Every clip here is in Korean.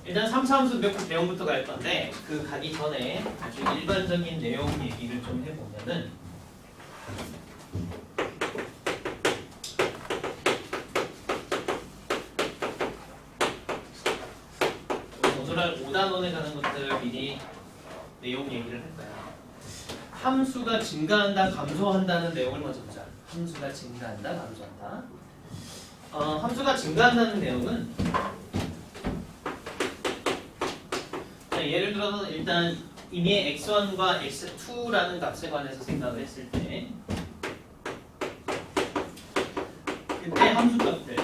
일단 3차 함수 배움부터 갈 건데 그 가기 전에 아주 일반적인 내용 얘기를 좀 해보면은 오늘날 5단원에 가는 것들 미리 내용 얘기를 할 거야. 함수가 증가한다, 감소한다는 내용을 먼저 보자. 함수가 증가한다, 감소한다. 함수가 증가한다는 내용은 예를 들어서 일단 이미 x1과 x2라는 값에 관해서 생각을 했을 때 그때 함수값들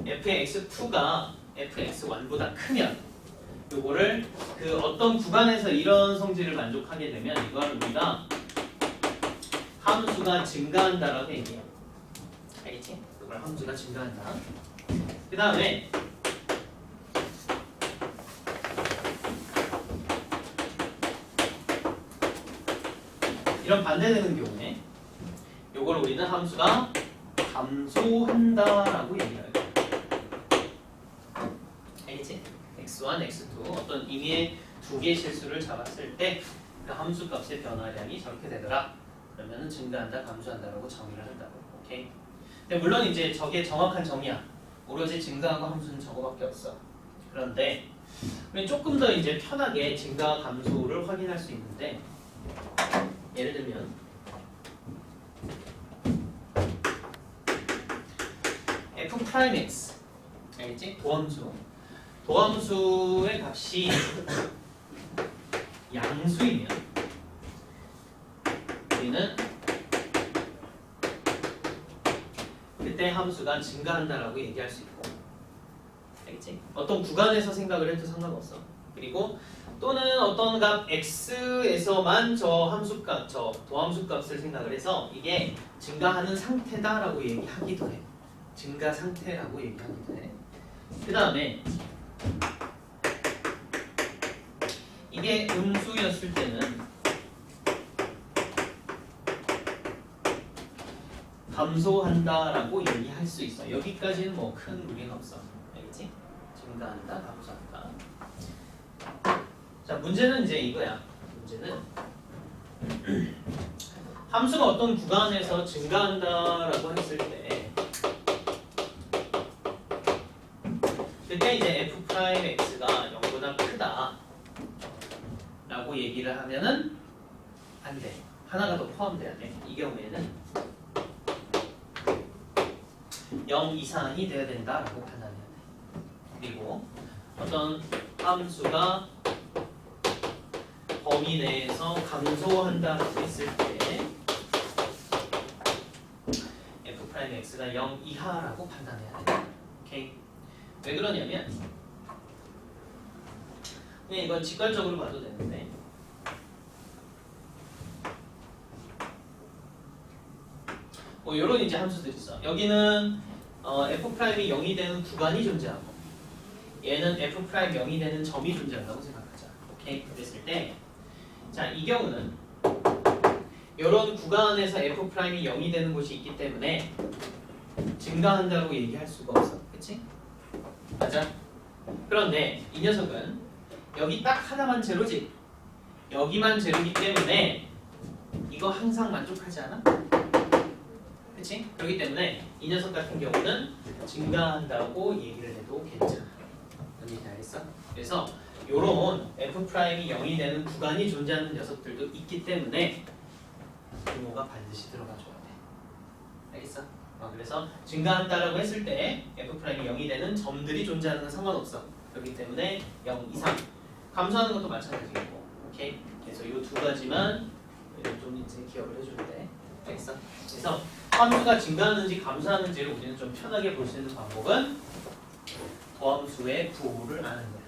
fx2가 fx1보다 크면 요거를 그 어떤 구간에서 이런 성질을 만족하게 되면 이걸 우리가 함수가 증가한다라고 얘기해요. 알겠지? 이걸 함수가 증가한다. 그 다음에 이런 반대되는 경우에 요걸 우리는 함수가 감소한다라고 얘기해요. 알겠지? x1, x2 어떤 임의의 두 개의 실수를 잡았을 때 그 함수 값의 변화량이 저렇게 되더라. 그러면은 증가한다, 감소한다라고 정의를 한다고. 오케이. 근데 물론 이제 저게 정확한 정의야. 오로지 증가하고 함수는 저거밖에 없어. 그런데 우리 조금 더 이제 편하게 증가, 감소를 확인할 수 있는데 예를 들면 f'(x) 알겠지? 도함수의 값이 양수이면 우리는 그때 함수가 증가한다라고 얘기할 수 있고, 알겠지? 어떤 구간에서 생각을 해도 상관없어. 그리고 또는 어떤 값 x에서만 저 함수값, 저 도함수값을 생각을 해서 이게 증가하는 상태다라고 얘기하기도 해. 증가 상태라고 얘기하기도 해. 그 다음에 이게 음수였을 때는 감소한다라고 얘기할 수 있어. 여기까지는 뭐 큰 무리는 없어. 알겠지? 증가한다, 감소한다. 자, 문제는 이제 이거야. 문제는 함수가 어떤 구간에서 증가한다라고 했을 때 그때 이제 f'x가 0보다 크다 라고 얘기를 하면은 안 돼. 하나가 더 포함돼야 돼. 이 경우에는 0 이상이 돼야 된다라고 판단해야 돼. 그리고 어떤 함수가 범위 내에서 감소한다라고 했을 때 f'x가 0 이하라고 판단해야 돼. 오케이? 왜 그러냐면 그냥 이건 직관적으로 봐도 되는데 뭐 이런 이제 함수들이 있어. 여기는 f'이 0이 되는 구간이 존재하고 얘는 f'0이 되는 점이 존재한다고 생각하자. 오케이? 그랬을 때 자, 이 경우는 이런 구간에서 f'이 0이 되는 곳이 있기 때문에 증가한다고 얘기할 수가 없어. 그치? 맞아? 그런데 이 녀석은 여기 딱 하나만 제로지. 여기만 제로이기 때문에 이거 항상 만족하지 않아? 그치? 그렇기 때문에 이 녀석 같은 경우는 증가한다고 얘기를 해도 괜찮아. 뭔지 알겠어? 그래서 요런 f'이 0이 되는 구간이 존재하는 녀석들도 있기 때문에 규모가 반드시 들어가줘야 돼. 알겠어? 그래서 증가한다라고 했을 때 f'이 0이 되는 점들이 존재하는 건 상관없어. 그렇기 때문에 0 이상. 감소하는 것도 마찬가지고. 오케이? 그래서 이 두 가지만 좀 이제 기억을 해주면 돼. 알겠어? 그래서 함수가 증가하는지 감소하는지를 우리는 좀 편하게 볼 수 있는 방법은 더함수의 부호를 아는 거야.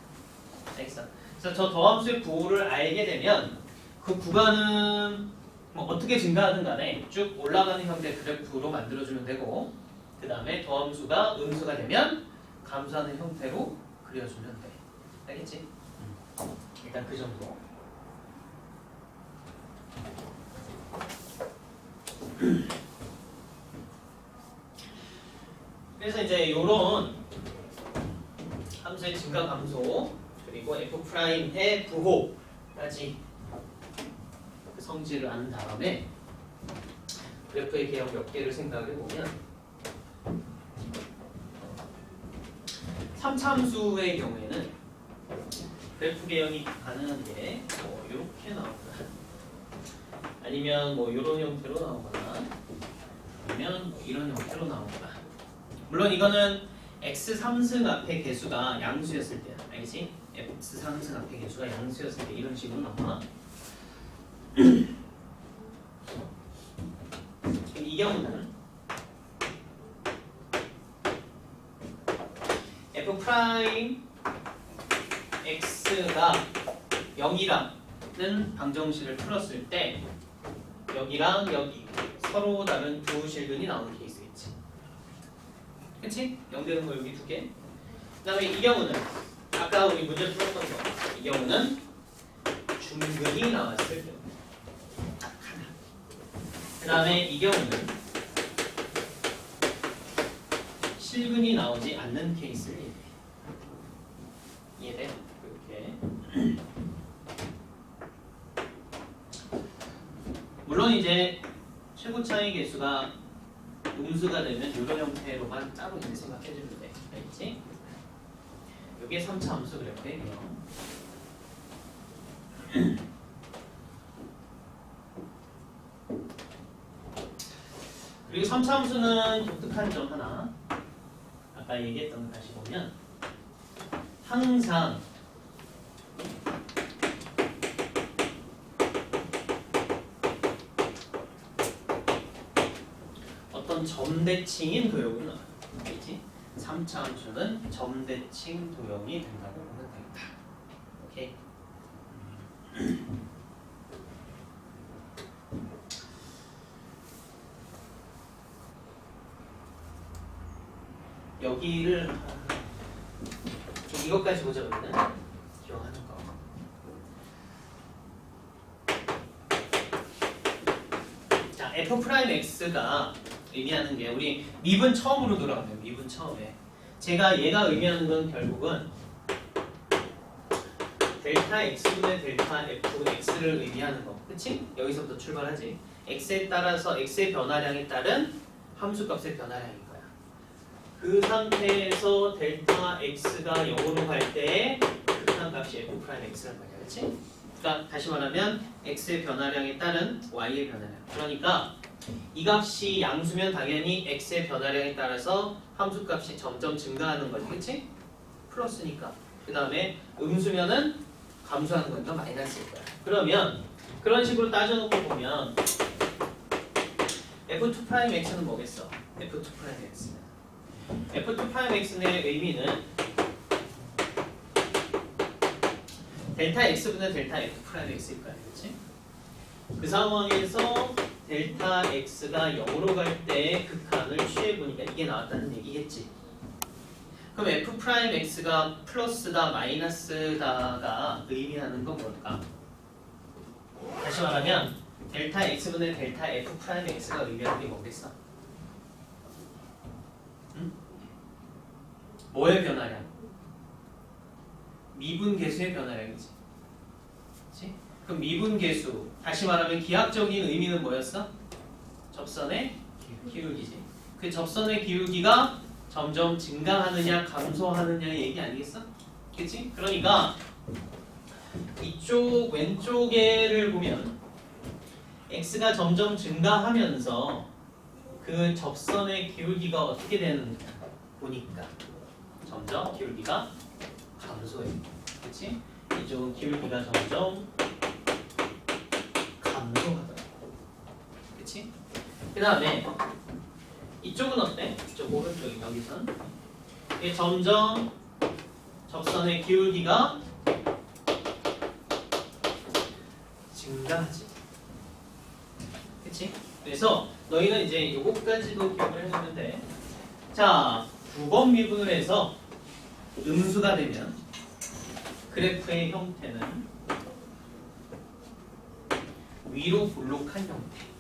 알겠어? 그래서 저 더함수의 부호를 알게 되면 그 구간은 뭐 어떻게 증가하든 간에 쭉 올라가는 형태 그래프로 만들어주면 되고 그 다음에 더함수가 음수가 되면 감소하는 형태로 그려주면 돼. 알겠지? 일단 그 정도. 그래서 이제 요런 함수의 증가 감소 그리고 F'의 부호까지 그 성질을 안 다음에 그래프의 개형 몇 개를 생각해 보면 3차 함수의 경우에는 그래프 개형이 가능한 게 뭐 이렇게 나오거나 아니면 뭐 이런 형태로 나오거나 아니면 뭐 이런 형태로 나오거나 물론 이거는 x 3승 앞에 개수가 양수였을 때야 알겠지? x 3승 앞에 개수가 양수였을 때 이런 식으로 나와 이 경우는 f 프라임 x가 0이라는 방정식을 풀었을 때 여기랑 여기 서로 다른 두 실근이 나오는 케이스겠지. 그치? 0 되는 거 여기 두 개. 그 다음에 이 경우는 아까 우리 문제 풀었던 거. 이 경우는 중근이 나왔을 경우. 딱 하나. 그 다음에 이 경우는 실근이 나오지 않는 케이스를 얘기해. 이해돼? 이렇게. 물론 이제 최고 차이 개수가 음수가 되면 이런 형태로만 따로 이제 생각해주면 돼. 알겠지? 이게 3차 함수 그래프예요. 그리고 3차 함수는 독특한 점 하나. 아까 얘기했던 거 다시 보면 항상 어떤 점대칭인 도형으로 나와요. 알겠지? 3차 함수는 점대칭 도형이 된다고 보면 되겠다. 오케이? 여기를 이것까지 보자 그러면 기억하는 거. 자, F'X가 의미하는 게 우리 미분 처음으로 돌아가면 미분 처음에 제가 얘가 의미하는 건 결국은 델타 X분의 델타 Fx를 의미하는 거. 그치? 여기서부터 출발하지. X에 따라서 X의 변화량에 따른 함수값의 변화량인 거야. 그 상태에서 델타 X가 0으로 갈 때 극한값이 F'X란 말이야. 그치? 그러니까 다시 말하면 X의 변화량에 따른 Y의 변화량. 그러니까 이 값이 양수면 당연히 x의 변화량에 따라서 함수값이 점점 증가하는 거지, 그치? 플러스니까. 그 다음에 음수면은 감소하는 거니까 마이너스일 거야. 그러면 그런 식으로 따져놓고 보면 F2'X는 뭐겠어? F2'X는 F2'X의 의미는 델타 X분의 델타 F'X일 거야, 그치? 그 상황에서 델타 X가 0으로 갈 때 극한을 취해보니까 이게 나왔다는 얘기겠지. 그럼 F'X가 플러스다 마이너스다가 의미하는 건 뭘까? 다시 말하면 델타 X분의 델타 F'X가 의미하는 게 뭐겠어? 응? 뭐의 변화량? 미분 계수의 변화량이지. 그치? 그럼 미분 계수, 다시 말하면 기하학적인 의미는 뭐였어? 접선의 기울기지. 그 접선의 기울기가 점점 증가하느냐 감소하느냐 얘기 아니겠어? 그치? 그러니까 이쪽 왼쪽에를 보면 x가 점점 증가하면서 그 접선의 기울기가 어떻게 되는가 보니까 점점 기울기가 감소해. 그치? 이쪽은 기울기가 점점 감소하더라. 그치? 그 다음에 이쪽은 어때? 이쪽 오른쪽이 여기선 이게 점점 접선의 기울기가 증가하지. 그치? 그래서 너희는 이제 요거까지도 기억을 해주면 돼. 자, 9번 미분을 해서 음수가 되면 그래프의 형태는 위로 볼록한 형태.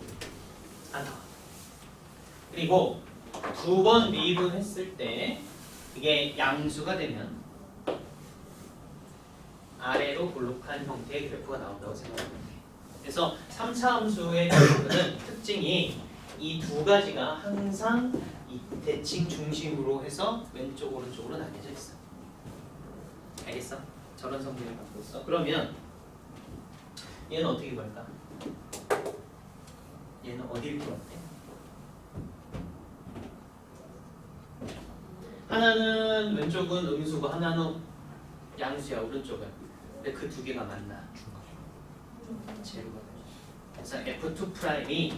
그리고 2번 미분했을 때 이게 양수가 되면 아래로 볼록한 형태의 그래프가 나온다고 생각하면 돼. 그래서 3차 함수의 그래프는 특징이 이 두 가지가 항상 이 대칭 중심으로 해서 왼쪽 오른쪽으로 나뉘어져 있어. 알겠어? 저런 성질을 갖고 있어. 그러면 얘는 어떻게 볼까? 얘는 어디일 것 같아? 하나는 왼쪽은 음수고 하나는 양수야 오른쪽은. 근데 그 두 개가 만나. 제로가 돼. 그래서 F2 프라임이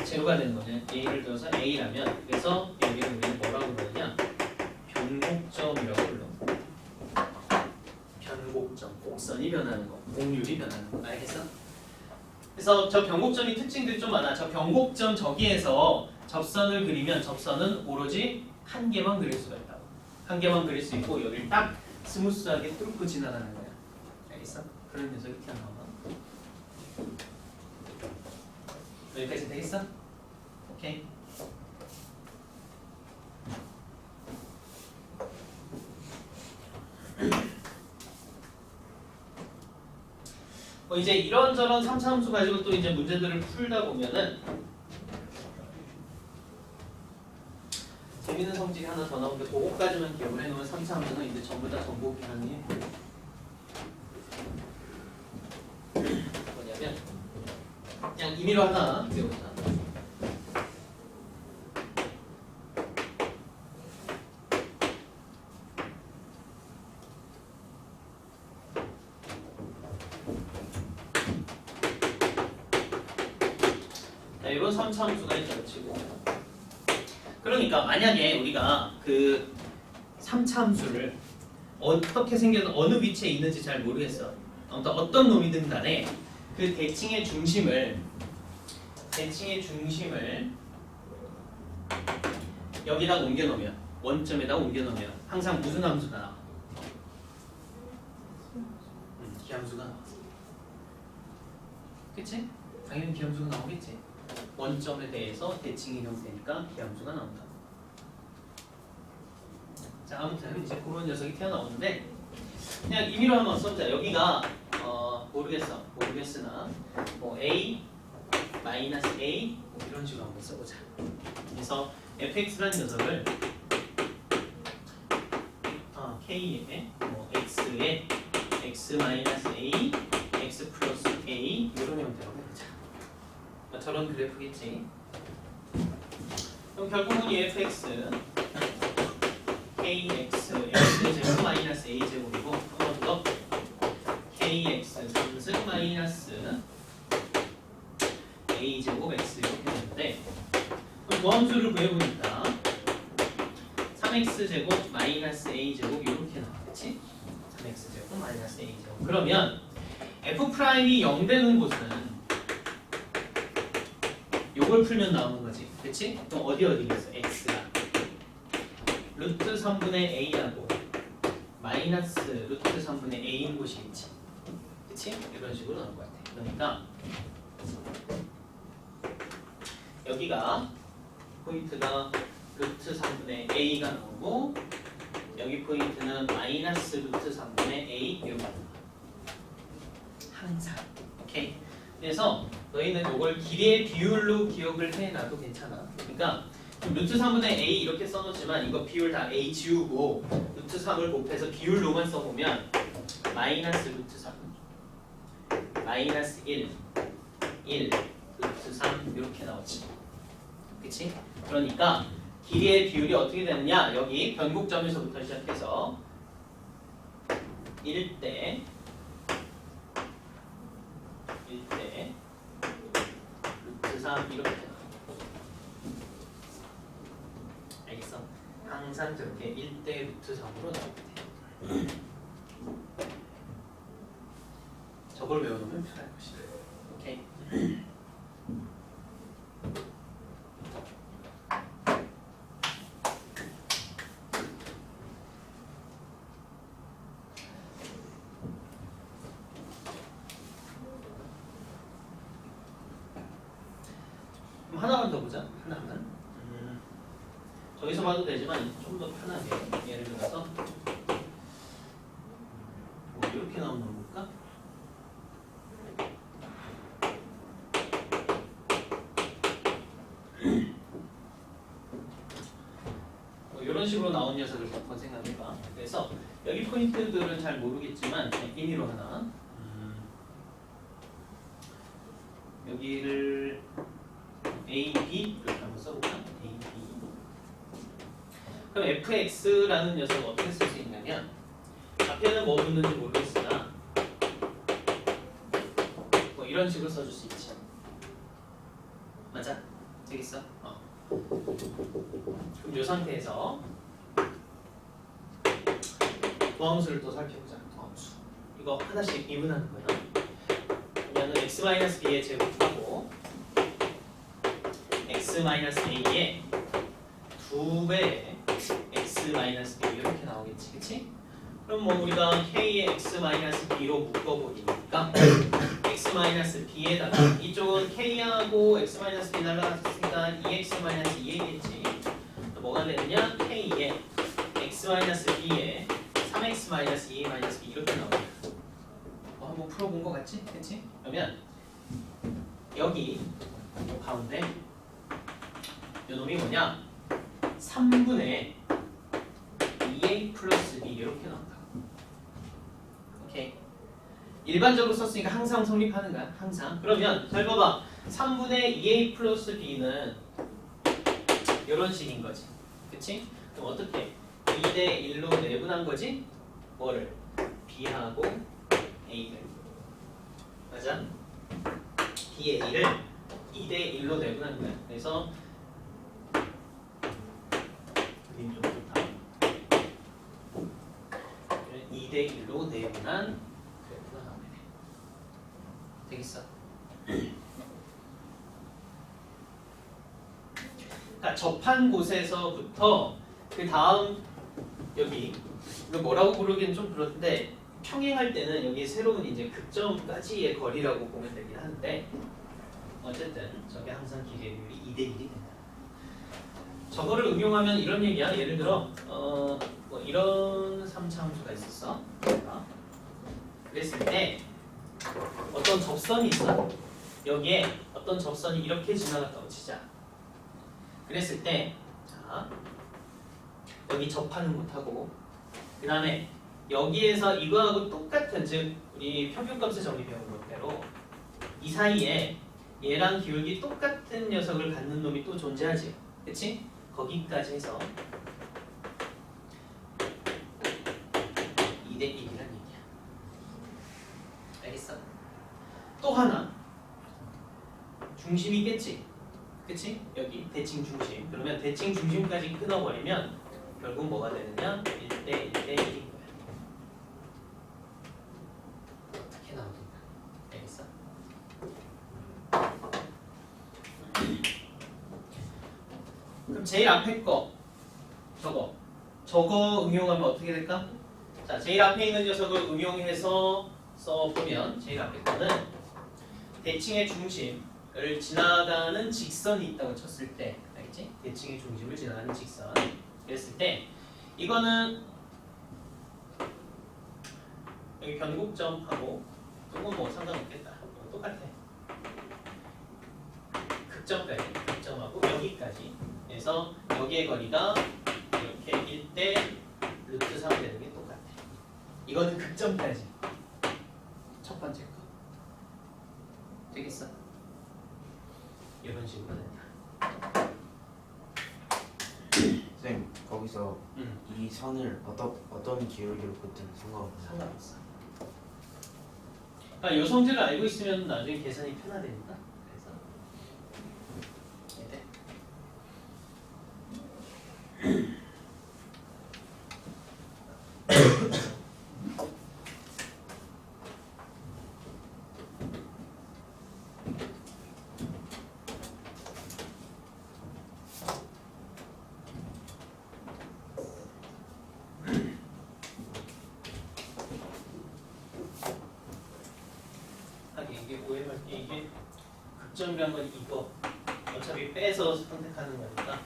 제로가 되는 거는 예를 들어서 A라면 그래서 여기를 우리는 뭐라고 부르냐? 변곡점이라고 불러. 변곡점, 곡선이 변하는 거, 곡률이 변하는 거, 알겠어? 그래서 저 변곡점이 특징들이 좀 많아. 저 변곡점 저기에서 접선을 그리면 접선은 오로지 한 개만 그릴 수가 있다고. 한 개만 그릴 수 있고 여기를 딱 스무스하게 뚫고 지나가는 거야. 알겠어? 그런 녀석이 튀어나와. 여기까지 되겠어? 오케이. 이제 이런저런 3차 함수 가지고 또 이제 문제들을 풀다 보면은 재밌는 성질이 하나 더 나오는데 그거까지만 기억을 해놓으면 3차 함수는 이제 전부 다 정보 기능이 뭐냐면 그냥 임의로 하나 배우자. 이런 3차 함수가 있다고 치고 그러니까 만약에 우리가 그 3차 함수를 어떻게 생겨서 어느 위치에 있는지 잘 모르겠어. 아무튼 어떤 놈이든 간에 그 대칭의 중심을 여기다 옮겨놓으면 원점에다 옮겨놓으면 항상 무슨 함수가 나와? 기함수가 나와. 그치? 당연히 기함수가 나오겠지. 원점에 대해서 대칭이 형태니까 기함수가 나온다. 자, 아무튼 이제 그런 녀석이 튀어나오는데 그냥 임의로 한번 써보자. 여기가 모르겠으나 뭐 a 마이너스 a 뭐 이런 식으로 한번 써보자. 그래서 fx라는 녀석을 k에 뭐 x에 x 마이너스 a, x 플러스 a 이런 형태로 해보자. 저런 그래프겠지. 그럼 결국은 이 fx kx x제곱 마이너스 a제곱이고 한 번 더 kx 3승 마이너스 a제곱 x 이렇게 되는데 그럼 도함수를 구해보니까 3x제곱 마이너스 a제곱 이렇게 나왔지? 3x제곱 마이너스 a제곱. 그러면 f'이 0 되는 곳은 요걸 풀면 나오는 거지. 그치? 그럼 어디겠어? x가 루트 3분의 a하고 마이너스 루트 3분의 a인 곳이 있지. 그치? 이런 식으로 나올 것 같아. 그러니까 여기가 포인트가 루트 3분의 a가 나오고 여기 포인트는 마이너스 루트 3분의 a 이렇게 나와. 항상. 오케이? 그래서 너희는 이걸 길이의 비율로 기억을 해놔도 괜찮아. 그러니까 루트 3분의 a 이렇게 써놓지만 이거 비율 다 a 지우고 루트 3을 곱해서 비율로만 써보면 마이너스 루트 3 마이너스 1 루트 3 이렇게 나오지. 그치? 그러니까 길이의 비율이 어떻게 되느냐? 여기 변곡점에서부터 시작해서 1대 루트 3 이렇게 나와. 알겠어? 항상 저렇게 1대 루트 3으로 나오게 돼. 저걸 외워놓으면 편할 것이다. 오케이? 하나만 더 보자. 하나만. 저기서 봐도 되지만 좀 더 편하게 예를 들어서 뭐 이렇게 나오는 건가? 뭐 이런 식으로 나온 녀석을 한번 생각해봐. 그래서 여기 포인트들은 잘 모르겠지만 임의로 하나 여기를 A, B 이렇게 한번 써볼까? A, B. 그럼 fx라는 녀석을 어떻게 쓸 수 있냐면 앞에는 뭐 붙는지 모르겠으나 뭐 이런 식으로 써줄 수 있지. 맞아? 되겠어? 그럼 이 상태에서 도함수를 또 살펴보자. 도함수. 이거 하나씩 미분하는 거야. 그러면 x-b의 제곱하고 x-a의 2배 x-b 이렇게 나오겠지, 그치? 그럼 뭐 우리가 k의 x-b로 묶어버리니까 x-b에다가 이쪽은 k하고 x-b 날라갔으니까 2x-2a겠지. 뭐가 되느냐? k의 x-b에 3x-2a-b 이렇게 나오겠다. 한번 풀어본 것 같지? 그치? 그러면 여기 이 가운데 이 놈이 뭐냐? 3분의 2a 플러스 b 이렇게 나온다. 오케이. 일반적으로 썼으니까 항상 성립하는 거야. 항상. 그러면 잘 봐봐. 3분의 2a 플러스 b는 이런 식인 거지. 그치? 그럼 어떻게? 2대 1로 내분한 거지? 뭐를? b하고 a를. 맞아? b의 a를 2대 1로 내분한 거야. 그래서 그림 좀 좋다. 2대 1로 내분한 그래프가 나오네. 되겠어? 그러니까 접한 곳에서부터 그 다음 여기 이거 뭐라고 부르기는 좀 그런데 평행할 때는 여기 새로운 이제 극점까지의 거리라고 보면 되긴 하는데 어쨌든 저게 항상 기계율이 2대 1이 된다. 저거를 응용하면 이런 얘기야. 예를 들어 뭐 이런 3차 함수가 있었어. 그랬을 때 어떤 접선이 있어. 여기에 어떤 접선이 이렇게 지나갔다고 치자. 그랬을 때 자, 여기 접하는 곳하고 그 다음에 여기에서 이거하고 똑같은 즉 우리 평균값의 정리 배운 것대로 이 사이에 얘랑 기울기 똑같은 녀석을 갖는 놈이 또 존재하지. 그치? 거기까지 해서 2대 1이란 얘기야. 알겠어? 또 하나 중심이 있겠지? 그치? 여기 대칭 중심. 그러면 대칭 중심까지 끊어버리면 결국 뭐가 되느냐? 1대 1대 1인 거야. 어떻게 나오든가. 알겠어? 그럼 제일 앞에 거 저거 응용하면 어떻게 될까? 자, 제일 앞에 있는 녀석을 응용해서 써보면 제일 앞에 거는 대칭의 중심을 지나가는 직선이 있다고 쳤을 때, 알겠지? 대칭의 중심을 지나가는 직선. 그랬을 때 이거는 여기 변곡점하고 조금 뭐 상관없겠다. 똑같아. 극점까지, 극점하고 여기까지. 그래서 여기의 거리가 이렇게 1대 루트 3 되는 게 똑같아. 이거는 극점까지. 첫 번째 거. 되겠어? 이런 식으로 된다. 쌤, 거기서 이 선을 어떤 기울기로 긋든 상관없나요? 상관없어. 그러니까 요 성질을 알고 있으면 나중에 계산이 편하다니까. 그래서 이제 이게 오해할 게 이게 극점이란 건 이거 어차피 빼서 선택하는 거니까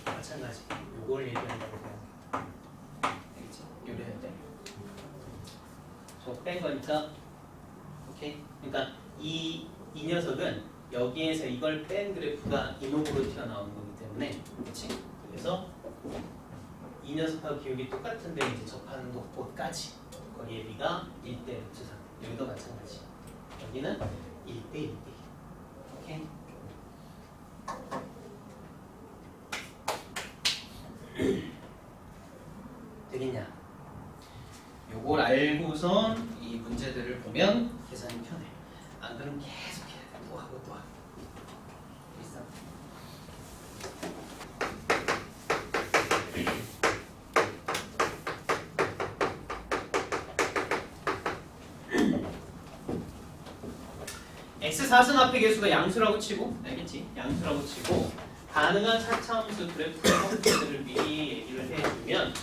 마찬가지. 요걸 얘기한다고 생각해. 알겠지? 요래야 돼. 저 뺀 거니까. 오케이? 그러니까 이 녀석은 여기에서 이걸 뺀 그래프가 이놈으로 튀어나온 거기 때문에, 그렇지? 그래서 이 녀석하고 기울기 똑같은데 이제 접하는 곳까지 거기에 B가 1대 루트 3. 여기도 마찬가지. 여기는 1대 1대. 오케이? 되겠냐? 요걸 알고선 이 문제들을 보면 계산이 편해. 안 그러면 계속 해야 돼. 또 하고 또 하고. 있어. x4선 앞에 개수가 양수라고 치고, 알겠지? 양수라고 치고 가능한 차차함수 그래프의 형태들을 미리 얘기를 해주면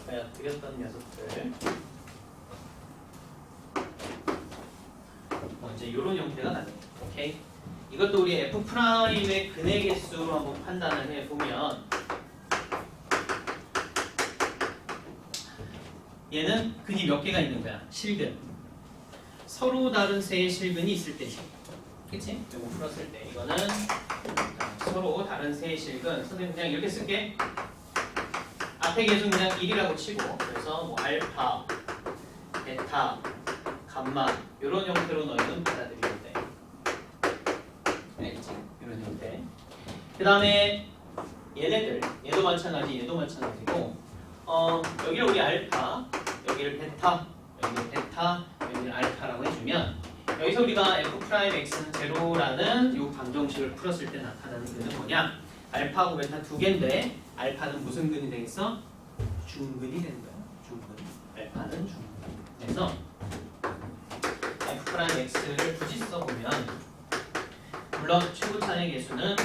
내가 드렸던 녀석들 이제 이런 형태가 나요. 오케이? 이것도 우리 F'의 근해 개수로 한번 판단을 해보면 얘는 근이 몇 개가 있는 거야? 실근. 서로 다른 세의 실근이 있을 때지. 그치? 이거 풀었을 때 이거는 서로 다른 세의 실근. 선생님 그냥 이렇게 쓸게. 앞에 계속 그냥 1이라고 치고, 그래서 뭐 알파, 베타, 감마 이런 형태로 너희는 받아들이면 돼. 알겠지? 이런 형태. 그 다음에 얘네들, 얘도 마찬가지, 얘도 마찬가지고, 여기를 우리 알파, 여기를 베타, 여기를 베타, 여기를 알파라고 해주면, 여기서 우리가 F'X는 제로라는 이 방정식을 풀었을 때 나타나는 근은 뭐냐? 알파하고 베타 두 개인데, 알파는 무슨 근이 되겠어? 중근이 되는 거야. 중근. 알파는 중근. 그래서 F'X를 굳이 써보면, 물론 최고차의 개수는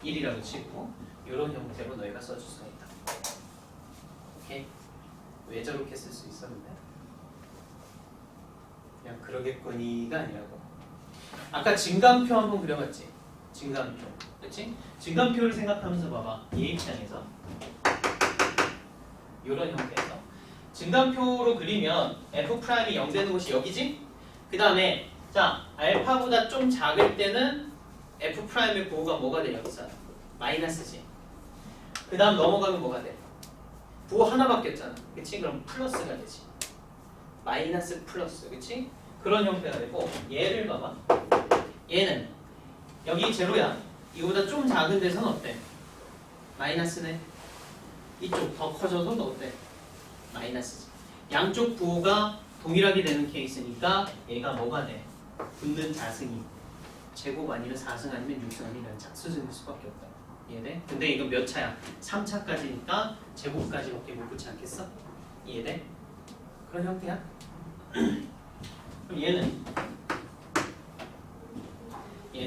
1이라고 치고 이런 형태로 너희가 써줄 수가 있다. 오케이? 왜 저렇게 쓸 수 있었는데? 그냥 그러겠거니가 아니라고. 아까 증감표 한번 그려봤지? 증감표. 그렇지? 증감표를 생각하면서 봐봐. 얘 입장에서 이런 형태에서 증감표로 그리면 F'이 0 되는 곳이 여기지? 그 다음에 자, 알파보다 좀 작을 때는 F'의 부호가 뭐가 돼? 여기서 마이너스지. 그 다음 넘어가면 뭐가 돼? 부호 하나 바뀌었잖아. 그치? 그럼 플러스가 되지. 마이너스 플러스. 그치? 그런 형태가 되고, 얘를 봐봐. 얘는 여기 제로야. 이거보다 좀 작은 데서는 어때? 마이너스네. 이쪽 더 커져서는 어때? 마이너스지. 양쪽 부호가 동일하게 되는 케이스니까 얘가 뭐가 돼? 붙는 자승이 제곱 아니면 4승 아니면 6승 아니면 수승일 수밖에 없다. 이해돼? 근데 이건 몇 차야? 3차까지니까 제곱까지밖에 못 붙지 않겠어? 이해돼? 그런 형태야? 그럼 얘는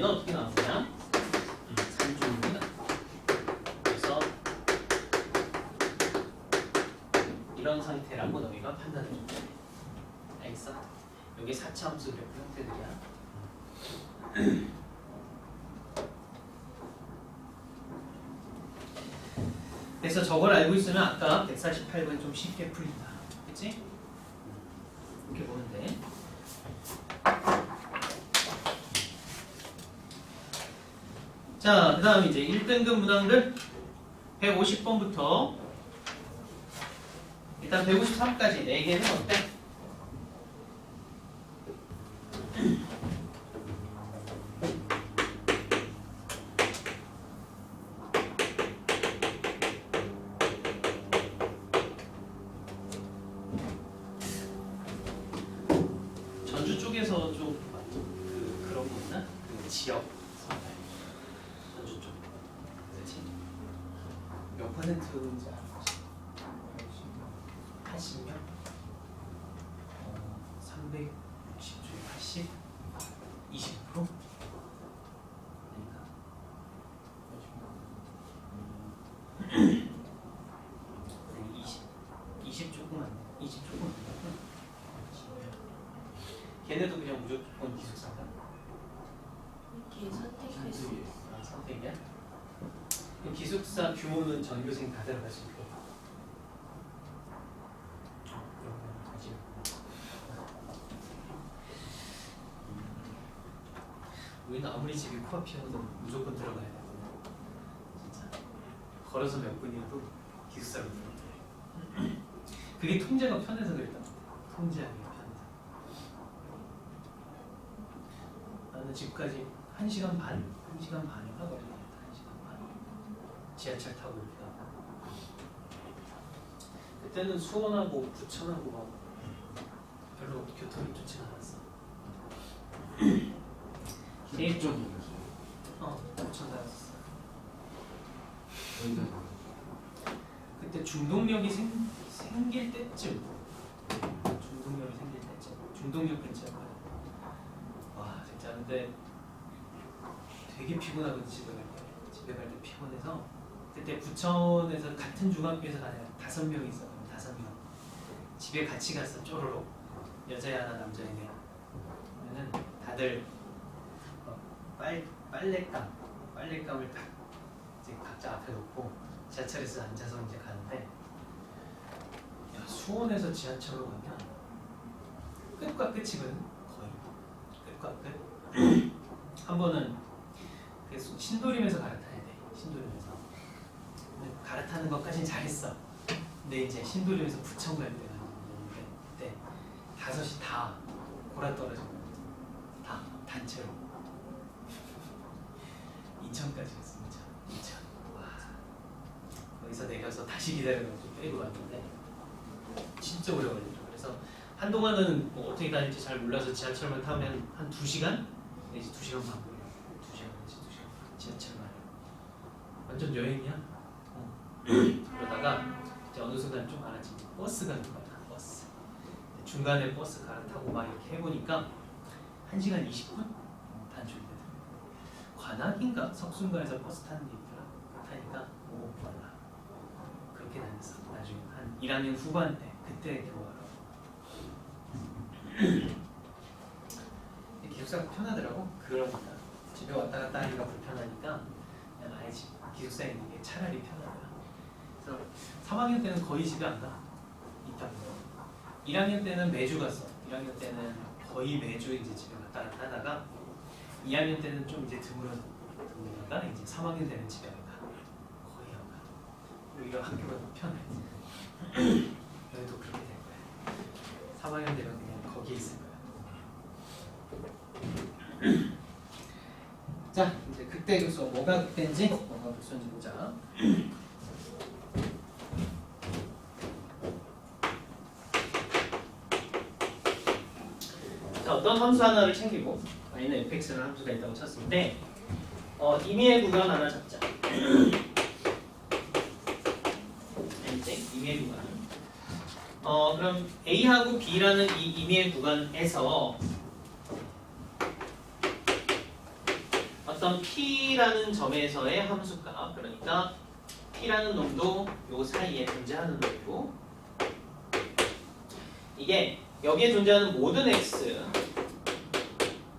어떻게 나온 거야? 3중분이 나온 거야. 그래서 이런 상태라고 너희가 판단해 줄 거야. 알겠어? 여기 4차 함수 그래프 형태들이야. 그래서 저걸 알고 있으면 아까 148번 좀 쉽게 풀린다. 그치? 이렇게 보면 돼. 자, 그 다음 이제 1등급 무당들 150번부터 일단 153까지 4개는 어때? 전주 쪽에서 좀 그런 거 있나? 그 지역 전주 쪽. 그렇지? 몇 퍼센트인지 알아? 80명? 360 중에 80? 20%? 그러니까 20 조금 안 돼. 20 조금 안 돼. 걔네도 그냥 무조건 기숙사다. 이렇게 선택할 수 있어. 선택이야? 기숙사 규모는 전교생 다 들어갈 수 있고. 우리는 아무리 집이 코앞이어도 무조건 들어가야 돼. 진짜 걸어서 몇 분이어도 기숙사로 들어가. 그게 통제가 편해서 그랬던 것 같아. 통제하기가 편해서. 나는 집까지 1시간 반? 1시간 반인가 걸리겠다. 1시간 반. 지하철 타고 이렇게 가고. 그때는 수원하고 부천하고 막 별로 교통이 좋진 않았어. 쪽이 부천 다녔었어. 저희가 그때 중동역이 생길 때쯤, 중동역이 생길 때쯤, 중동역 근처였거든. 와 진짜 근데 되게 피곤하거든. 집에 갈 때 피곤해서. 그때 부천에서 같은 중학교에서 다녀 5명이 있었거든. 5명 집에 같이 갔어. 쪼로록 여자애 하나 남자애 하나. 그러면은 다들 빨랫감을 딱 이제 각자 앞에 놓고 지하철에서 앉아서 이제 가는데, 야, 수원에서 지하철로 가면 끝과 끝이거든. 거의 끝과 끝. 한 번은 신도림에서 갈아타야 돼. 신도림에서. 근데 갈아타는 것까지는 잘했어. 근데 이제 신도림에서 부천 갈 때가 있는데 그때 5시 다 골아떨어져. 다 단체로 인천까지 갔어. 인천. 와. 거기서 내려서 다시 기다려가지고 빼고 왔는데 진짜 오래 걸리더라고. 그래서 한동안은 뭐 어떻게 다닐지 잘 몰라서 지하철만 타면 한 2시간? 내지 2시간 반 걸려. 2시간 내지 2시간 반. 지하철만. 완전 여행이야. 그러다가 이제 어느 순간 좀 알았지. 버스가 있거든. 버스. 중간에 버스 갈아타고 막 이렇게 해보니까 1시간 20분? 단축되더라고. 관악인가 석순가에서 버스 타는 게 있더라. 타니까 오 몰라. 그렇게 다녔어. 나중에 한 1학년 후반 때 그때 겨우 알아. 기숙사가 편하더라고. 그러니까 집에 왔다 갔다 하기가 불편하니까 그냥 아예 기숙사에 있는 게 차라리 편하더라. 그래서 3학년 때는 거의 집에 안 가. 있다고. 1학년 때는 매주 갔어. 1학년 때는 거의 매주 이제 집에 왔다 갔다 하다가 2학년 때는 좀 이제 드물어다가 이제 3학년 되는 집에 안 가. 거의 안 가. 오히려 학교가 더 편해. 여기도 그렇게 될 거야. 3학년 되면 그냥 거기에 있을 거야. 자, 이제 그때 교수 뭐가 그때인지 뭐가 교수인지 보자. 자, 어떤 함수 하나를 챙기고 y는 fx라는 함수가 있다고 쳤을 때 임의의 구간 하나 잡자. 임의의 구간. 그럼 a하고 b라는 이 임의의 구간에서 어떤 p라는 점에서의 함수값, 그러니까 p라는 놈도 요 사이에 존재하는 놈이고, 이게 여기에 존재하는 모든 x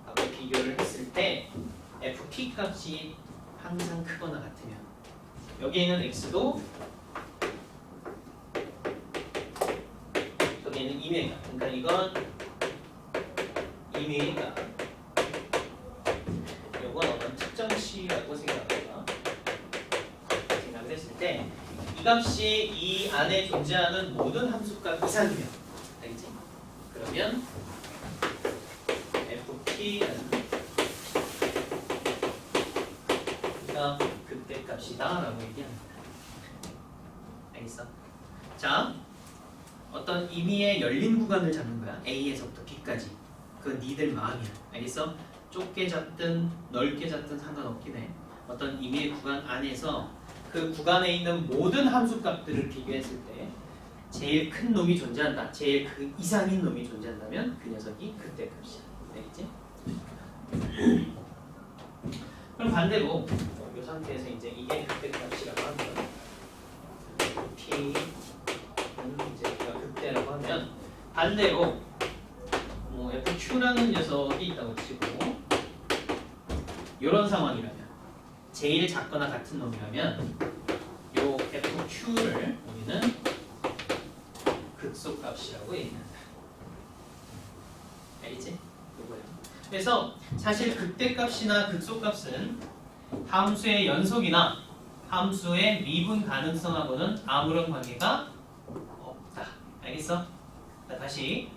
하고 비교를 했을 때 fp 값이 항상 크거나 같으면 여기에 있는 x도 여기에 있는 임의가, 그러니까 이건 임의가, 이건 어떤 특정치라고 생각을 했을 때 이 값이 이 안에 존재하는 모든 함수값 이상이면, 알겠지? 그러면 fp는 그때 값이다라고 얘기합니다. 알겠어? 자, 어떤 임의의 열린 구간을 잡는 거야. A에서부터 B까지. 그건 니들 마음이야. 알겠어? 좁게 잡든 넓게 잡든 상관없긴 해. 어떤 임의의 구간 안에서 그 구간에 있는 모든 함수값들을 비교했을 때 제일 큰 놈이 존재한다. 제일 그 이상인 놈이 존재한다면 그 녀석이 그때 값이야. 알겠지? 그럼 반대로 이 상태에서 이제 이게 그때 값이라고 하면 P는 이제 우리가 그때라고 하면 반대로 뭐 FQ라는 녀석이 있다고 치고 이런 상황이라면 제일 작거나 같은 놈이라면 요 FQ를 우리는 극소값이라고 얘기한다. 알겠지? 요거예요. 그래서 사실 극대값이나 극소값은 함수의 연속이나 함수의 미분 가능성하고는 아무런 관계가 없다. 알겠어? 자, 다시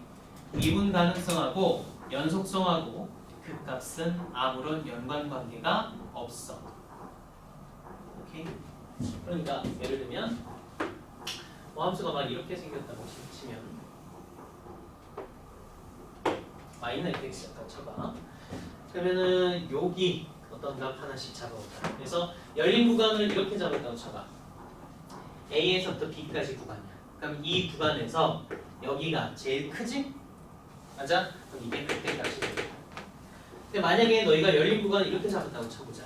미분 가능성하고 연속성하고 극값은 아무런 연관관계가 없어. 오케이? 그러니까 예를 들면 뭐 함수가 막 이렇게 생겼다고 치면 y는 fx였다고 쳐봐. 그러면은 여기 어떤 값 하나씩 잡아보자. 그래서 열린 구간을 이렇게 잡았다고 쳐봐. A에서부터 B까지 구간이야. 그럼 이 구간에서 여기가 제일 크지? 맞아? 그럼 이게 극대값이 되겠다. 근데 만약에 너희가 열린 구간을 이렇게 잡았다고 쳐보자.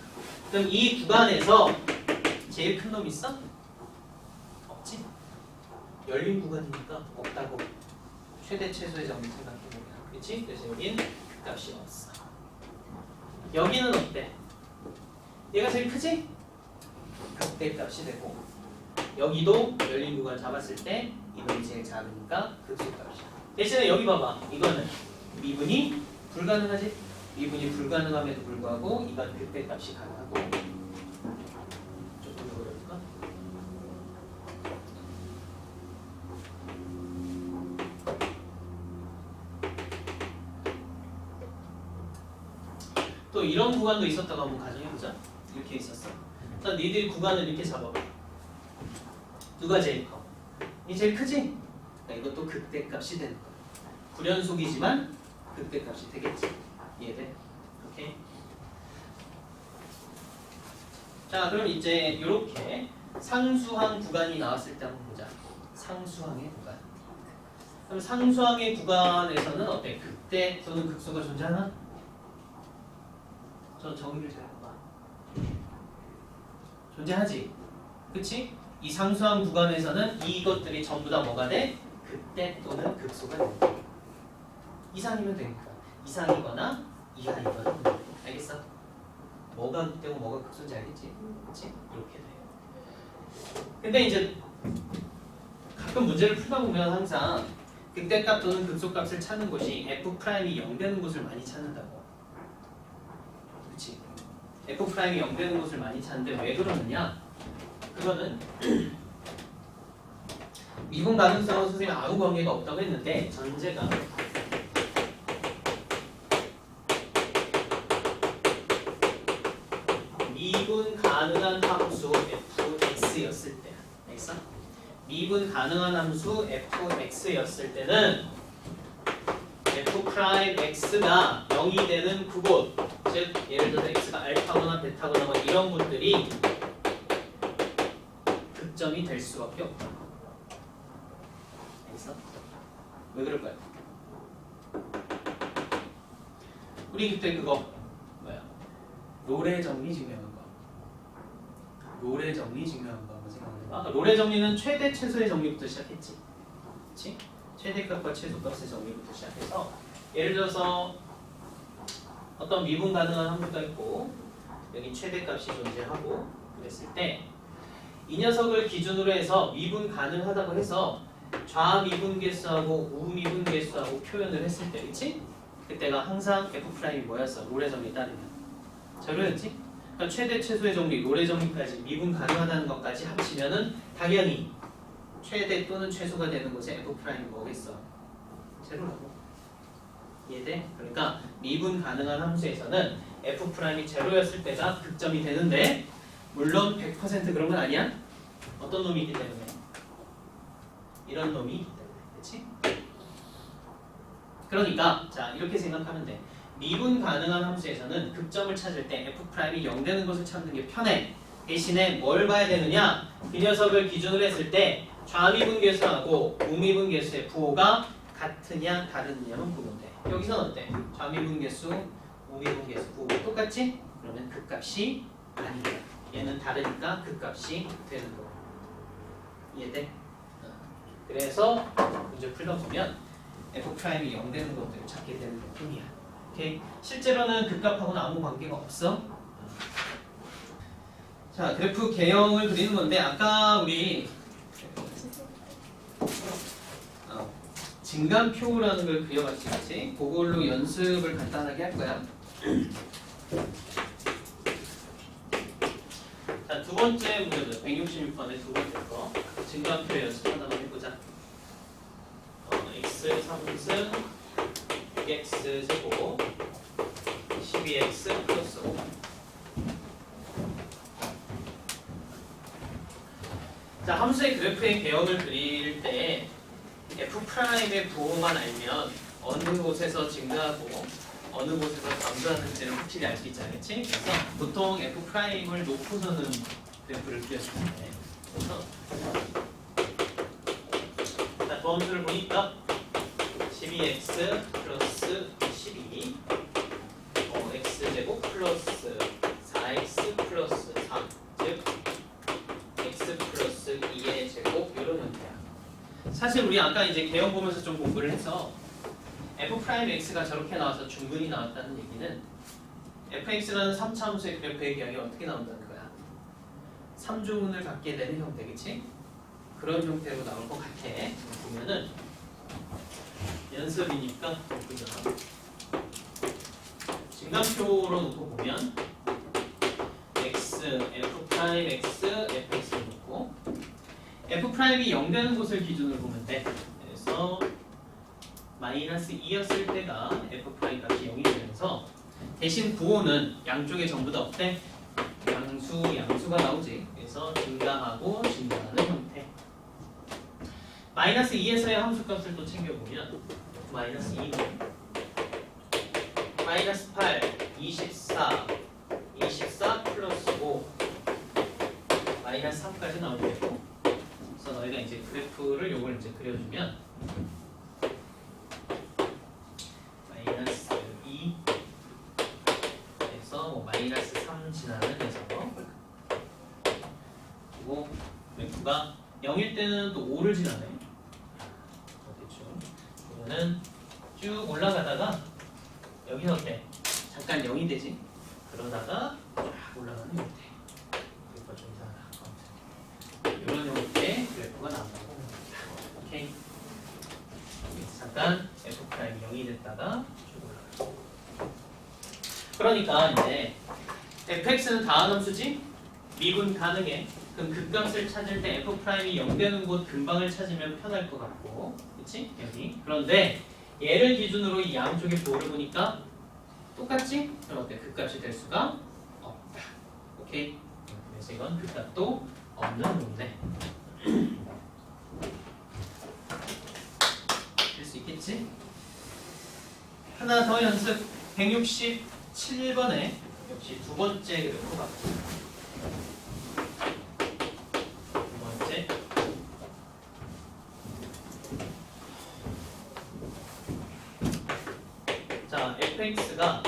그럼 이 구간에서 제일 큰 놈 있어? 없지? 열린 구간이니까 없다고. 최대 최소의 점을 생각해보면. 그렇지? 그래서 여긴 값이 없어. 여기는 어때? 얘가 제일 크지? 극대값이 되고 여기도 열린 구간 잡았을 때 이놈이 제일 작으니까 극소값이야. 대신에 여기 봐봐. 이거는 미분이 불가능하지? 미분이 불가능함에도 불구하고 이건 극대값이 가능하고 조금 더 어려울까? 또 이런 구간도 있었다고 한번 가정해보자. 이렇게 있었어. 일단 니들이 구간을 이렇게 잡아봐. 누가 제일 커? 이 제일 크지? 그러니까 이것도 극대값이 되는 거야. 불연속이지만 극대값이 되겠지. 이해돼? 오케이? 자, 그럼 이제 이렇게 상수항 구간이 나왔을 때 한번 보자. 상수항의 구간. 그럼 상수항의 구간에서는 어때? 극대 또는 극소가 존재하나? 저 정의를 잘 해봐. 존재하지? 그치? 이 상수항 구간에서는 이것들이 전부 다 뭐가 돼? 극대 또는 극소가 된다. 이상이면 되니까. 이상이거나 이하이거나. 알겠어? 뭐가 극대고 뭐가 극소인지 알겠지? 그치? 이렇게 돼. 근데 이제 가끔 문제를 풀다 보면 항상 극대값 또는 극소값을 찾는 곳이 F'이 0 되는 곳을 많이 찾는다고. 그치? F'이 0 되는 곳을 많이 찾는데 왜 그러느냐? 그거는 미분 가능성은 선생님이 아무 관계가 없다고 했는데 전제가 미분 가능한 함수 fx였을 때, 알겠어? 미분 가능한 함수 fx였을 때는 f'x가 0이 되는 그곳, 즉 예를 들어 x가 알파거나 베타거나 뭐 이런 것들이 극점이 될 수밖에 없다. 알겠어? 왜 그럴까요? 우리 그때 그거 뭐야? 롤의 정리 증명한 거. 롤의 정리 증명한 거 한번 생각해봐. 아까 롤의 정리는 최대 최소의 정리부터 시작했지. 그렇지? 최대값과 최소값의 정리부터 시작해서 예를 들어서 어떤 미분 가능한 함수가 있고 여기 최대값이 존재하고 그랬을 때 이 녀석을 기준으로 해서 미분 가능하다고 해서 좌미분 개수하고 우미분 개수하고 표현을 했을 때, 그치? 그때가 항상 F'이 뭐였어? 롤의 정리 따르면 제로였지? 그러니까 최대 최소의 정리, 롤의 정리까지 미분 가능하다는 것까지 합치면은 당연히 최대 또는 최소가 되는 곳에 F'이 뭐겠어? 제로라고. 이해돼? 그러니까 미분 가능한 함수에서는 F'이 제로였을 때가 극점이 되는데 물론 100% 그런 건 아니야? 어떤 놈이 있기 때문에? 이런 놈이 있기 때문에. 그치? 그러니까 자 이렇게 생각하면 돼. 미분 가능한 함수에서는 극점을 찾을 때 F'이 0 되는 것을 찾는 게 편해. 대신에 뭘 봐야 되느냐? 그 녀석을 기준으로 했을 때 좌미분 개수하고 우미분 개수의 부호가 같으냐 다르느냐만 보면 돼. 여기서는 어때? 좌미분 개수, 우미분 개수 부호가 똑같지? 그러면 극값이 아니다. 얘는 다르니까 극값이 되는 거야. 이해돼? 그래서 문제 풀다 보면 F'이 0 되는 것들을 찾게 되는 것 뿐이야. 오케이? 실제로는 극값하고는 아무 관계가 없어. 자, 그래프 개형을 그리는 건데 아까 우리 증감표라는 걸 그려봤지? 그걸로 연습을 간단하게 할 거야. 자, 두 번째 문제는 166번의 두 번째 거 증감표 연습 하나만 해보자. x 3승 6x 제곱 12x 플러스 5. 자, 함수의 그래프의 개형을 그릴 때 F'의 부호만 알면 어느 곳에서 증가하고 어느 곳에서 감소하는지를 확실히 알 수 있지 않겠지? 그래서 보통 F'을 놓고서는 그래프를 그려줄 텐데 그래서 자, 범수를 보니까 12x 플러스 12 x제곱 플러스 4x 플러스 3 즉 x 플러스 2의 제곱 이런 형태야. 사실 우리 아까 이제 개형 보면서 좀 공부를 해서 f'x가 저렇게 나와서 중근이 나왔다는 얘기는 fx라는 3차 함수의 그래프의 개형이 어떻게 나온다는 거야. 3중근을 갖게 되는 형태겠지? 그런 형태로 나올 것 같아. 보면은 연습이니까 보자. 증감표로 놓고 보면 x, f'x, fx를 놓고 f'이 0 되는 곳을 기준으로 보면 돼. 그래서 마이너스 2였을 때가 f' 값이 0이 되면서 대신 부호는 양쪽에 전부 다 어때? 양수가 나오지. 그래서 증가하고 증가하는 형태. 마이너스 2에서의 함수값을 또 챙겨보면 마이너스 2는 마이너스 8, 24 플러스 5 마이너스 3까지 나오게 되고 그래서 너희가 이제 그래프를 요걸 이제 그려주면 마이너스 2 에서 뭐 마이너스 3 지나는 데서 그리고 그래프가 0일 때는 또 5를 지나네. 대충 그러면은 쭉 올라가다가 여기서 어때? 잠깐 0이 되지? 그러다가 쫙 올라가는 형태. 그래프가 좀 이상하다. 이런 형태의 그래프가 나온다고 봅니다. 오케이. 잠깐 F'이 0이 됐다가 쭉 올라가고. 그러니까 이제 fx는 다함수지? 미분 가능해. 그럼 극값을 찾을 때 F'이 0 되는 곳 근방을 찾으면 편할 것 같고, 그렇지? 여기. 그런데 얘를 기준으로 이 양쪽의 부호를 보니까 똑같지? 그럼 어때? 극값이 될 수가 없다. 오케이? 그래서 이건 극값도 없는 문제. 될 수 있겠지? 하나 더 연습. 167번에 역시 두 번째 그래프가 두 번째. 자, fx가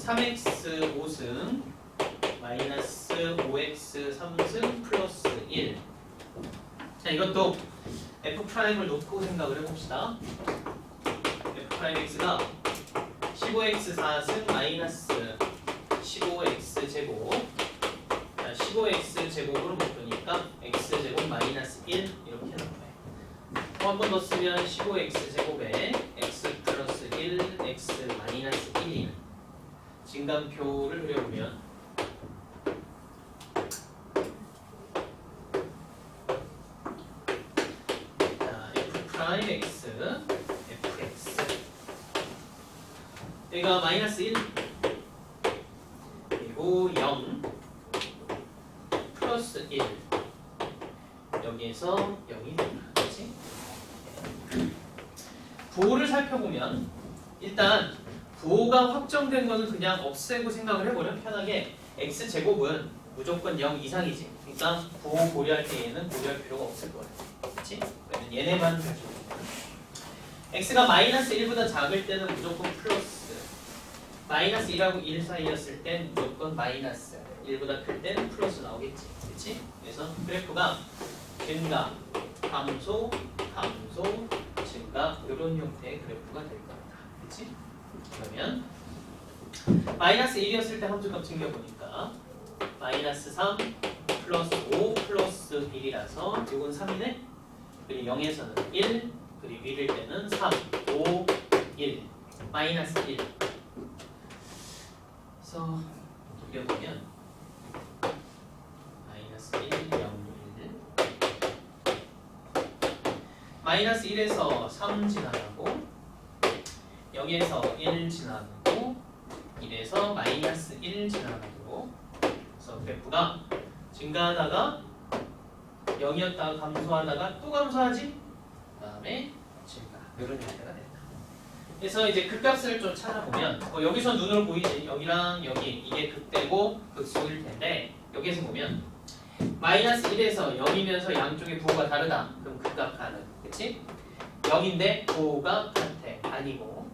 3x 5승 마이너스 5x 3승 플러스 1. 자, 이것도 f'을 놓고 생각을 해봅시다. f'x가 15x 4승 마이너스 15x 제곱. 자, 15x 제곱으로 묶으니까 x 제곱 마이너스 1 이렇게 나와요. 한 번 더 쓰면 15x 제곱에 x 플러스 1, x 마이너스 1이 증감표를 그려보면 자, f'x, fx 여기가 마이너스 1 그리고 0 플러스 1 여기에서 0이 됩니다. 그렇지? 부호를 살펴보면 일단 부호가 확정된 거는 그냥 없애고 생각을 해보면 편하게 x제곱은 무조건 0 이상이지. 그러니까 부호 고려할 때 얘는 고려할 필요가 없을 거야. 그렇지? 그러면 얘네만 가지고 있으면 x가 마이너스 1보다 작을 때는 무조건 플러스 마이너스 1하고 1 사이였을 땐 무조건 마이너스 1보다 클 때는 플러스 나오겠지. 그렇지? 그래서 그래프가 증가, 감소, 감소, 증가 이런 형태의 그래프가 될 겁니다. 그렇지? 그러면 마이너스 1이었을 때 함수값 챙겨보니까 마이너스 3 플러스 5 플러스 1이라서 이건 3이네. 그리고 0에서는 1 그리고 1일 때는 3, 5, 1 마이너스 1. 그래서 돌려보면 마이너스 1, 0, 1 마이너스 1에서 3 지나가고 0에서 1 지나가고 1에서 마이너스 1 지나가고 그래서 그래프가 증가하다가 0이었다가 감소하다가 또 감소하지 그 다음에 증가 이런 형태가 된다. 그래서 이제 극값을 좀 찾아보면 여기서 눈으로 보이지 여기랑 여기 이게 극대고 극소일 텐데 여기에서 보면 마이너스 1에서 0이면서 양쪽의 부호가 다르다. 그럼 극값 가능. 그치? 0인데 부호가 같아. 아니고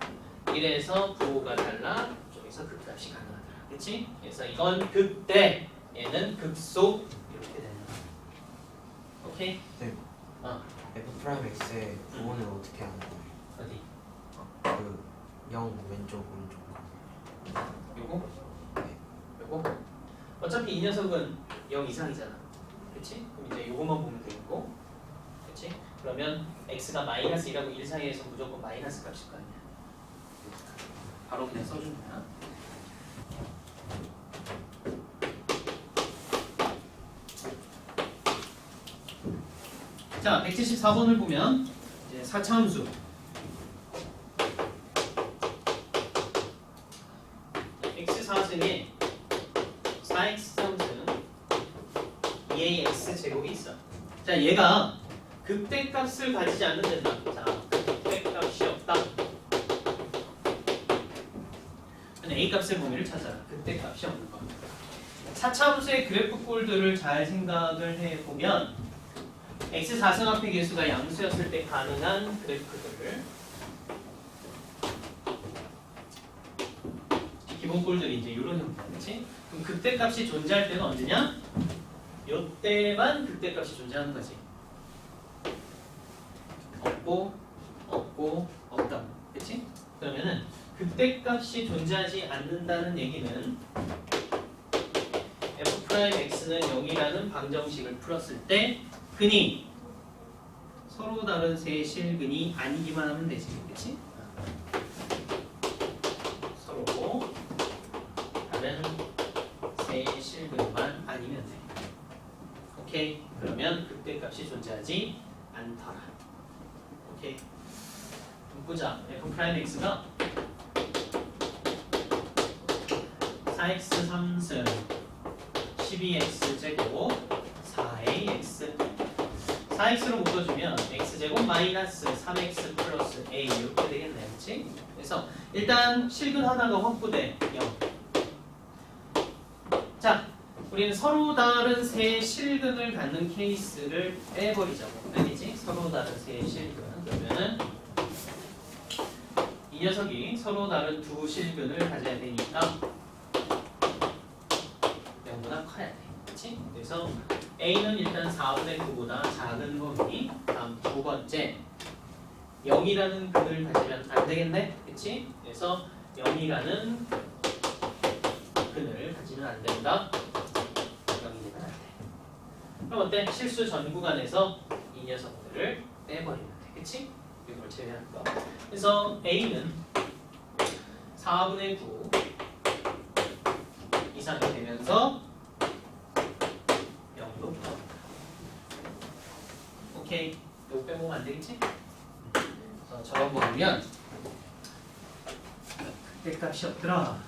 1에서 부호가 달라. 쪽에서 극값이 가능하다. 그치? 그래서 이건 극대 얘는 극소 이렇게 되는 거야. 오케이? 네. f 프라임 x의 부호는 어떻게 하는 거예요? 어디? 그 0 왼쪽 오른쪽. 요거? 네. 요거? 어차피 이 녀석은 0 이상이잖아. 그치? 그럼 이제 요거만 보면 되고 그치? 그러면 x가 마이너스 1하고 1 사이에서 무조건 마이너스 값일 거 아니야. 바로 그냥 써준 거야. 자, 174번을 보면 이제 4차 함수 x 4승에 4x 3승 2a x 제곱이 있어. 자, 얘가 극대값을 가지지 않는 된다. 자, 극대값이 없다. a 값의 범위를 찾아라. 극대값이 없는 거. 4차 함수의 그래프 꼴들을 잘 생각을 해보면 x 4승합의 개수가 양수였을 때 가능한 그래프들을 기본 꼴들이 이제 이런 형태겠지? 그럼 극대값이 존재할 때는 언제냐? 요때만 극대값이 존재하는 거지. 없고 없고 없다. 그치? 그러면은 극대값이 존재하지 않는다는 얘기는 f'x는 0이라는 방정식을 풀었을 때 근이 서로 다른 세 실근이 아니기만 하면 되지. 그치? 서로 다른 세 실근만 아니면 돼. 오케이? 그러면 극대값이 존재하지 않더라. 오케이? 그럼 보자. f'x가 4x 3승 12x 제곱 4ax 4x로 묶어주면 x제곱 마이너스 3x 플러스 a 이렇게 되겠네. 그치? 그래서 일단 실근 하나가 확보돼 0. 자, 우리는 서로 다른 세 실근을 갖는 케이스를 빼버리자고. 알겠지? 서로 다른 세 실근. 그러면은 이 녀석이 서로 다른 두 실근을 가져야 되니까 0보다 커야 돼. 그치? 그래서 A는 일단 4분의 9보다 작은 범위. 다음 두 번째 0이라는 근을 가지면 안 되겠네. 그치? 그래서 0이라는 근을 가지면 안 된다. 0이 되면 안 돼. 그럼 어때? 실수 전 구간에서 이 녀석들을 빼버리면 돼. 그치? 이걸 제외한 거. 그래서 A는 4분의 9 이상이 되면서 0도 붙어. 오케이. 이거 빼먹으면 안 되겠지? 그래서 저거 보면 극대값이 없더라.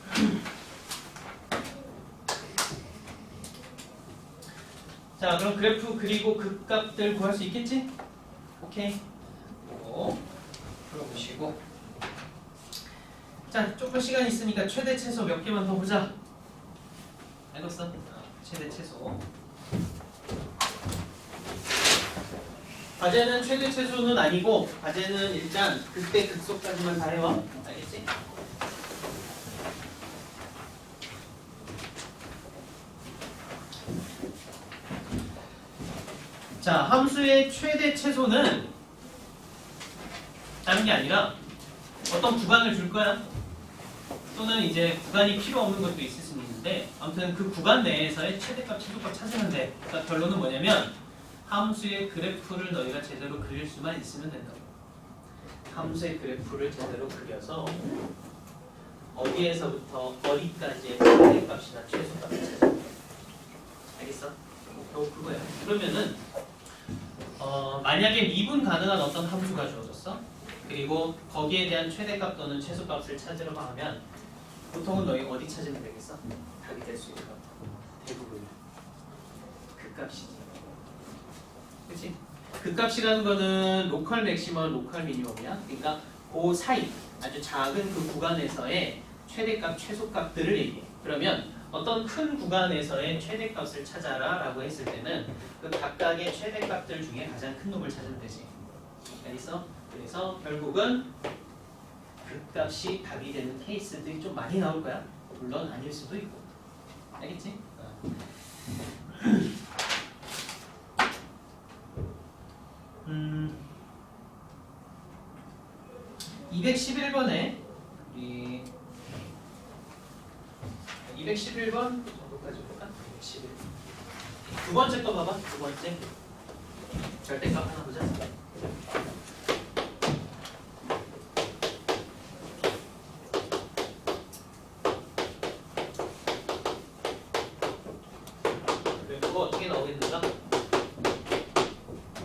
자, 그럼 그래프 그리고 극값들 구할 수 있겠지? 오케이. 이거 풀어보시고. 자, 조금 시간 있으니까 최대 최소 몇 개만 더 보자. 알겠어? 최대 최소. 과제는 최대 최소는 아니고 과제는 일단 극대 극소까지만 다 해와. 알겠지? 자, 함수의 최대 최소는 다른 게 아니라 어떤 구간을 줄 거야. 또는 이제 구간이 필요 없는 것도 있을 수 있는 있는데 아무튼 그 구간 내에서의 최대값, 최소값 찾으면 돼. 그러니까 결론은 뭐냐면 함수의 그래프를 너희가 제대로 그릴 수만 있으면 된다고. 함수의 그래프를 제대로 그려서 어디에서부터 어디까지의 최대값이나 최소값을 찾으면 돼. 알겠어? 겨우 그거야. 그러면은 만약에 미분 가능한 어떤 함수가 주어졌어. 그리고 거기에 대한 최대값 또는 최소값을 찾으려고 하면 보통은 너희 어디 찾으면 되겠어? 답이 될 수 있는 것. 대부분 그 값이지. 그치? 그 값이라는 거는 로컬 맥시멈, 로컬 미니멈이야. 그러니까 그 사이 아주 작은 그 구간에서의 최대값, 최소값들을 얘기해. 그러면 어떤 큰 구간에서의 최대값을 찾아라 라고 했을 때는 그 각각의 최대값들 중에 가장 큰 놈을 찾으면 되지. 알겠어? 그래서 결국은 그 값이 답이 되는 케이스들이 좀 많이 나올 거야. 물론 아닐 수도 있고. 알겠지? 211번에 우리 211번 정도까지 볼까? 211. 두 번째 거 봐봐. 두 번째. 절대값 하나 보자. 그리고 어떻게 나오겠는가?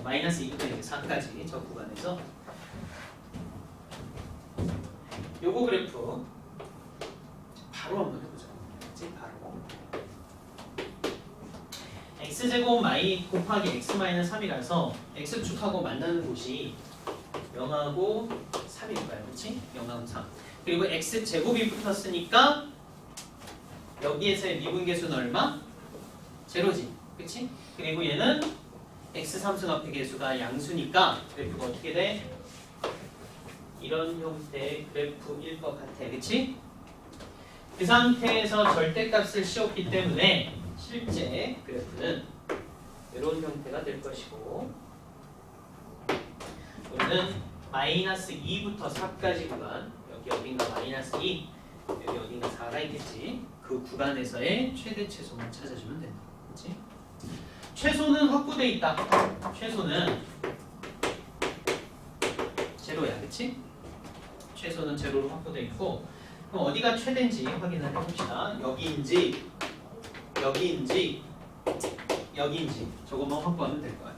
마이너스 2부터 이제 4까지 저 구간에서 요거 그래프 바로 한번 해보자. 그치? 바로 x제곱 마이 곱하기 x 마이너스 3이라서 x축하고 만나는 곳이 0하고 3일 거야. 그치? 0하고 3. 그리고 x제곱이 붙었으니까 여기에서의 미분계수는 얼마? 제로지. 그치? 그리고 얘는 x3승 앞의 계수가 양수니까 그래프가 어떻게 돼? 이런 형태의 그래프일 것 같아. 그치? 그 상태에서 절대값을 씌웠기 때문에 실제 그래프는 이런 형태가 될 것이고 우리는 마이너스 2부터 4까지 구간 여기 어딘가 마이너스 2 여기 어딘가 4가 있겠지. 그 구간에서의 최대 최소만 찾아주면 된다. 그치? 최소는 확보돼 있다. 최소는 제로야. 그치? 최소는 제로로 확보돼 있고 그럼 어디가 최대인지 확인을 해봅시다. 여기인지 여기인지 여기인지 저것만 확보하면 될 것 같아.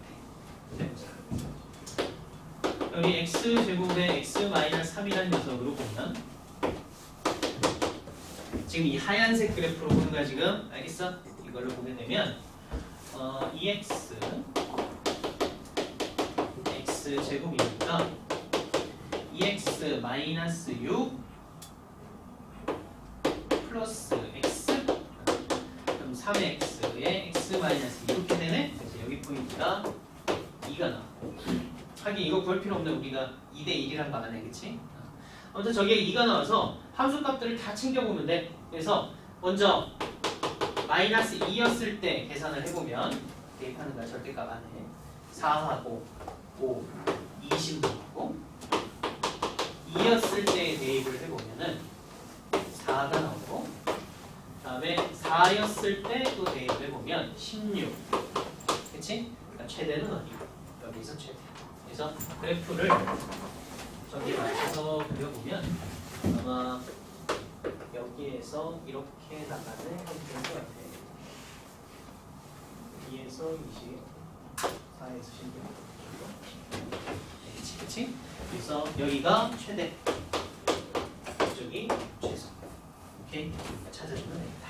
여기 x제곱에 x-3이라는 녀석으로 보면 지금 이 하얀색 그래프로 보는 거야 지금. 알겠어? 이걸로 보게 되면 EX x제곱이니까 EX 마이너스 6 플러스 x 그럼 3x에 x 마이너스 2 이렇게 되네. 그래서 여기 포인트가 2가 나오고 하긴 이거 구할 필요 없네. 우리가 2대 1이란 거 아네. 그치? 아무튼 저기에 2가 나와서 함수값들을 다 챙겨보면 돼. 그래서 먼저 마이너스 2였을 때 계산을 해보면 대입하는 거야. 절대값 안에 4하고 5, 20 나오고 2였을 때 대입을 해보면은 4가 나오고 다음에 4였을 때 또 대입을 해보면 16 그치? 그러니까 최대는 어디? 여기서 최대. 그래서 그래프를 저기 맞춰서 그려보면 아마 여기에서 이렇게 나가는 형태인 것 같아. 2에서 20, 4에서 16 그치? 그래서 여기가 최대, 이쪽이 최소. 오케이? 찾아주면 됩니다.